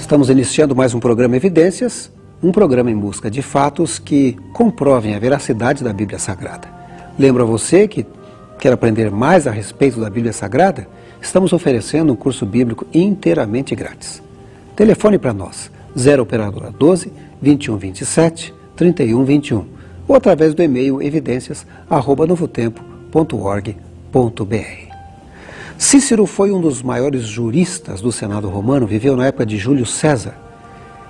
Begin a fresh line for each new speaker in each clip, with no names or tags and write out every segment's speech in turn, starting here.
Estamos iniciando mais um programa Evidências, um programa em busca de fatos que comprovem a veracidade da Bíblia Sagrada. Lembro a você que quer aprender mais a respeito da Bíblia Sagrada? Estamos oferecendo um curso bíblico inteiramente grátis. Telefone para nós, 0 operadora 12 2127 3121 ou através do e-mail evidências@novotempo.org.br. Cícero foi um dos maiores juristas do Senado romano, viveu na época de Júlio César.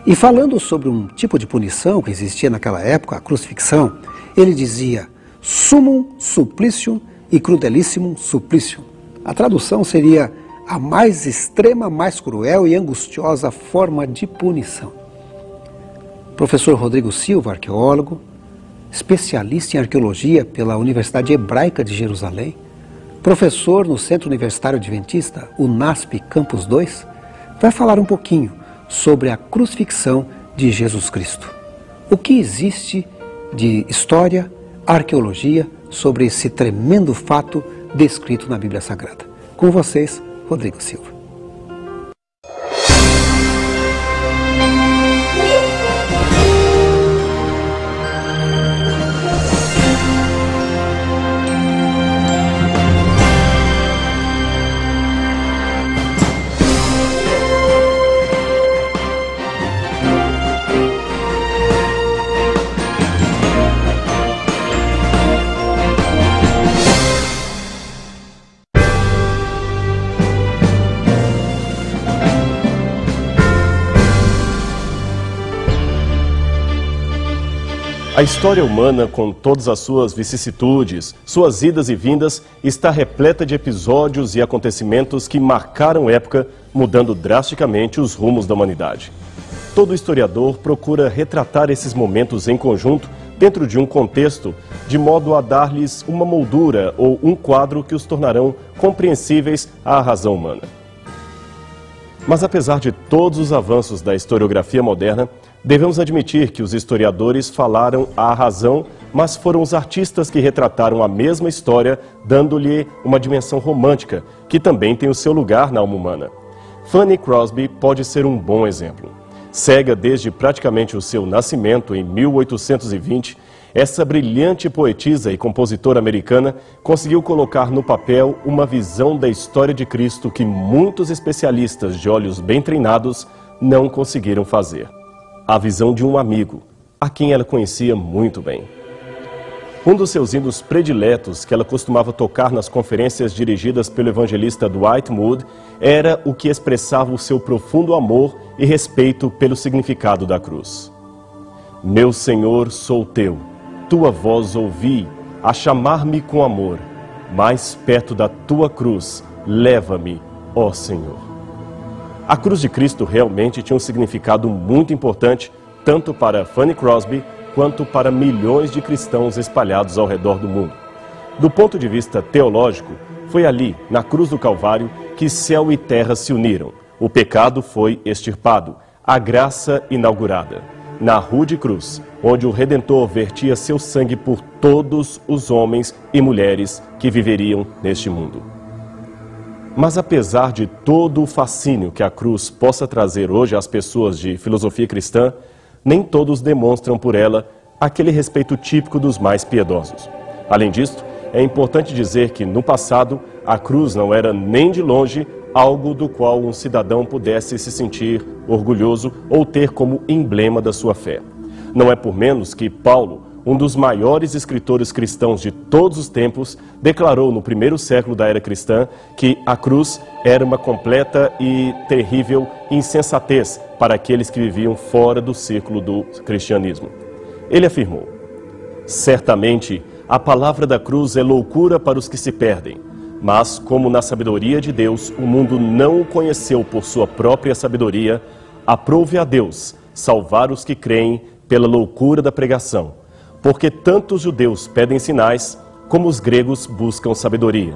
E falando sobre um tipo de punição que existia naquela época, a crucifixão, ele dizia sumum supplicium e crudelissimum supplicium. A tradução seria a mais extrema, mais cruel e angustiosa forma de punição. Professor Rodrigo Silva, arqueólogo, especialista em arqueologia pela Universidade Hebraica de Jerusalém, professor no Centro Universitário Adventista, UNASP Campus 2, vai falar um pouquinho sobre a crucifixão de Jesus Cristo. O que existe de história, arqueologia sobre esse tremendo fato descrito na Bíblia Sagrada. Com vocês, Rodrigo Silva.
A história humana, com todas as suas vicissitudes, suas idas e vindas, está repleta de episódios e acontecimentos que marcaram época, mudando drasticamente os rumos da humanidade. Todo historiador procura retratar esses momentos em conjunto, dentro de um contexto, de modo a dar-lhes uma moldura ou um quadro que os tornarão compreensíveis à razão humana. Mas apesar de todos os avanços da historiografia moderna, devemos admitir que os historiadores falaram à razão, mas foram os artistas que retrataram a mesma história, dando-lhe uma dimensão romântica, que também tem o seu lugar na alma humana. Fanny Crosby pode ser um bom exemplo. Cega desde praticamente o seu nascimento, em 1820, essa brilhante poetisa e compositora americana conseguiu colocar no papel uma visão da história de Cristo que muitos especialistas de olhos bem treinados não conseguiram fazer. A visão de um amigo, a quem ela conhecia muito bem. Um dos seus hinos prediletos que ela costumava tocar nas conferências dirigidas pelo evangelista Dwight Moody era o que expressava o seu profundo amor e respeito pelo significado da cruz. Meu Senhor, sou teu, tua voz ouvi, a chamar-me com amor, mais perto da tua cruz, leva-me, ó Senhor. A cruz de Cristo realmente tinha um significado muito importante, tanto para Fanny Crosby, quanto para milhões de cristãos espalhados ao redor do mundo. Do ponto de vista teológico, foi ali, na cruz do Calvário, que céu e terra se uniram. O pecado foi extirpado, a graça inaugurada. Na rude cruz, onde o Redentor vertia seu sangue por todos os homens e mulheres que viveriam neste mundo. Mas apesar de todo o fascínio que a cruz possa trazer hoje às pessoas de filosofia cristã, nem todos demonstram por ela aquele respeito típico dos mais piedosos. Além disso, é importante dizer que no passado a cruz não era nem de longe algo do qual um cidadão pudesse se sentir orgulhoso ou ter como emblema da sua fé. Não é por menos que Paulo, um dos maiores escritores cristãos de todos os tempos, declarou no primeiro século da era cristã que a cruz era uma completa e terrível insensatez para aqueles que viviam fora do círculo do cristianismo. Ele afirmou: certamente a palavra da cruz é loucura para os que se perdem, mas como na sabedoria de Deus o mundo não o conheceu por sua própria sabedoria, aprove a Deus salvar os que creem pela loucura da pregação. Porque tanto os judeus pedem sinais, como os gregos buscam sabedoria.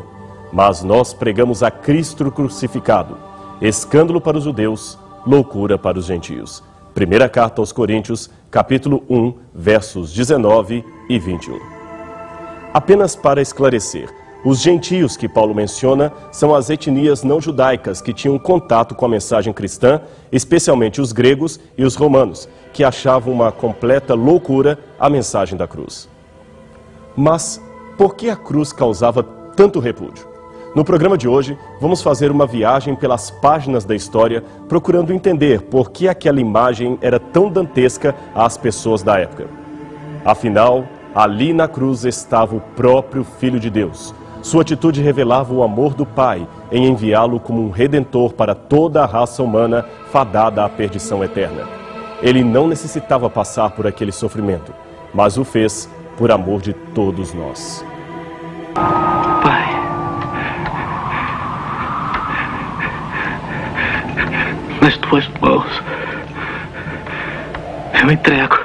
Mas nós pregamos a Cristo crucificado, escândalo para os judeus, loucura para os gentios. Primeira carta aos Coríntios, capítulo 1, versos 19 e 21. Apenas para esclarecer, Os gentios que Paulo menciona são as etnias não judaicas que tinham contato com a mensagem cristã, especialmente os gregos e os romanos, que achavam uma completa loucura a mensagem da cruz. Mas por que a cruz causava tanto repúdio? No programa de hoje, vamos fazer uma viagem pelas páginas da história, procurando entender por que aquela imagem era tão dantesca às pessoas da época. Afinal, ali na cruz estava o próprio Filho de Deus. Sua atitude revelava o amor do Pai em enviá-lo como um redentor para toda a raça humana fadada à perdição eterna. Ele não necessitava passar por aquele sofrimento, mas o fez por amor de todos nós.
Pai, nas tuas mãos eu entrego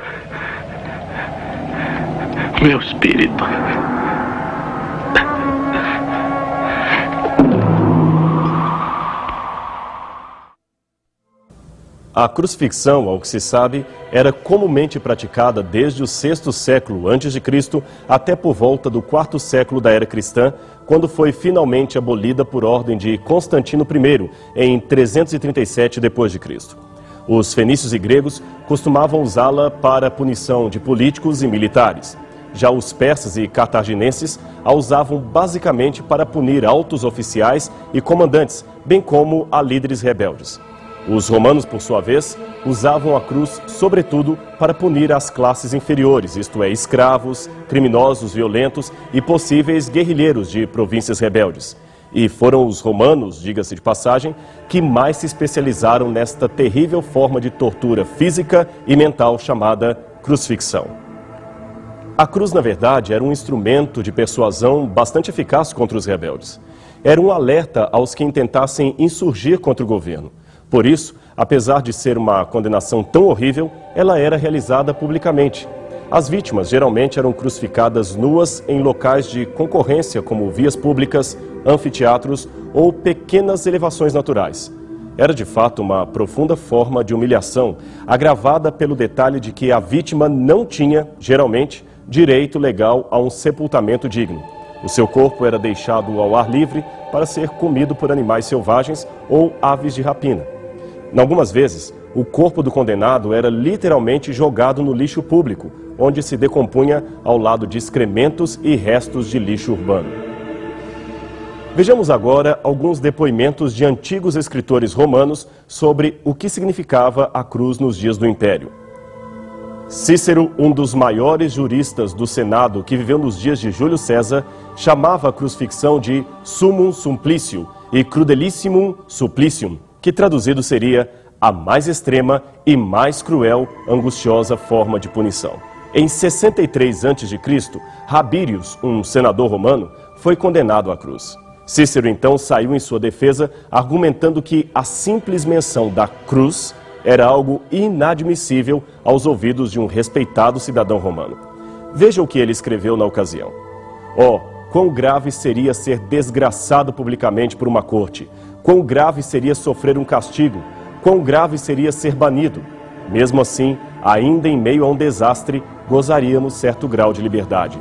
meu espírito.
A crucifixão, ao que se sabe, era comumente praticada desde o 6º século a.C. até por volta do 4º século da era cristã, quando foi finalmente abolida por ordem de Constantino I, em 337 d.C. Os fenícios e gregos costumavam usá-la para a punição de políticos e militares. Já os persas e cartaginenses a usavam basicamente para punir altos oficiais e comandantes, bem como a líderes rebeldes. Os romanos, por sua vez, usavam a cruz, sobretudo, para punir as classes inferiores, isto é, escravos, criminosos violentos e possíveis guerrilheiros de províncias rebeldes. E foram os romanos, diga-se de passagem, que mais se especializaram nesta terrível forma de tortura física e mental chamada crucifixão. A cruz, na verdade, era um instrumento de persuasão bastante eficaz contra os rebeldes. Era um alerta aos que intentassem insurgir contra o governo. Por isso, apesar de ser uma condenação tão horrível, ela era realizada publicamente. As vítimas geralmente eram crucificadas nuas em locais de concorrência, como vias públicas, anfiteatros ou pequenas elevações naturais. Era de fato uma profunda forma de humilhação, agravada pelo detalhe de que a vítima não tinha, geralmente, direito legal a um sepultamento digno. O seu corpo era deixado ao ar livre para ser comido por animais selvagens ou aves de rapina. Algumas vezes, o corpo do condenado era literalmente jogado no lixo público, onde se decompunha ao lado de excrementos e restos de lixo urbano. Vejamos agora alguns depoimentos de antigos escritores romanos sobre o que significava a cruz nos dias do Império. Cícero, um dos maiores juristas do Senado que viveu nos dias de Júlio César, chamava a crucifixão de summum supplicium e crudelissimum supplicium, que traduzido seria a mais extrema e mais cruel, angustiosa forma de punição. Em 63 a.C., Rabírius, um senador romano, foi condenado à cruz. Cícero então saiu em sua defesa, argumentando que a simples menção da cruz era algo inadmissível aos ouvidos de um respeitado cidadão romano. Veja o que ele escreveu na ocasião. Oh, quão grave seria ser desgraçado publicamente por uma corte! Quão grave seria sofrer um castigo! Quão grave seria ser banido! Mesmo assim, ainda em meio a um desastre, gozaríamos certo grau de liberdade.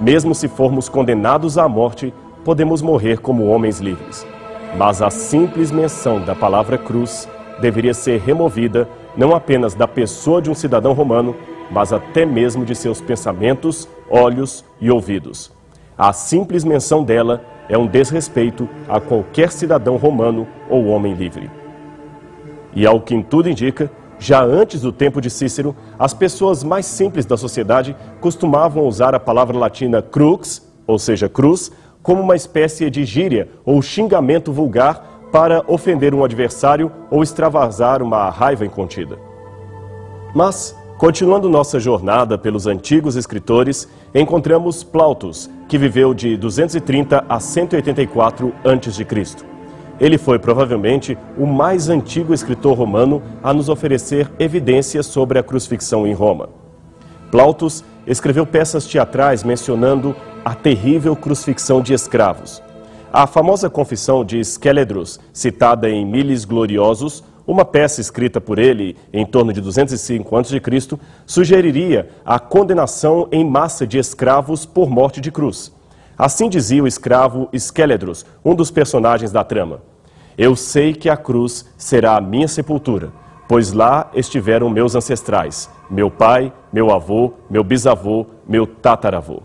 Mesmo se formos condenados à morte, podemos morrer como homens livres. Mas a simples menção da palavra cruz deveria ser removida não apenas da pessoa de um cidadão romano, mas até mesmo de seus pensamentos, olhos e ouvidos. A simples menção dela é um desrespeito a qualquer cidadão romano ou homem livre. E ao que tudo indica, já antes do tempo de Cícero, as pessoas mais simples da sociedade costumavam usar a palavra latina crux, ou seja, cruz, como uma espécie de gíria ou xingamento vulgar para ofender um adversário ou extravasar uma raiva incontida. Mas, continuando nossa jornada pelos antigos escritores, encontramos Plautus, que viveu de 230 a 184 a.C. Ele foi provavelmente o mais antigo escritor romano a nos oferecer evidências sobre a crucifixão em Roma. Plautus escreveu peças teatrais mencionando a terrível crucifixão de escravos. A famosa Confissão de Scheledraus, citada em Miles Gloriosus, uma peça escrita por ele em torno de 205 a.C., sugeriria a condenação em massa de escravos por morte de cruz. Assim dizia o escravo Esquéledros, um dos personagens da trama. Eu sei que a cruz será a minha sepultura, pois lá estiveram meus ancestrais, meu pai, meu avô, meu bisavô, meu tataravô.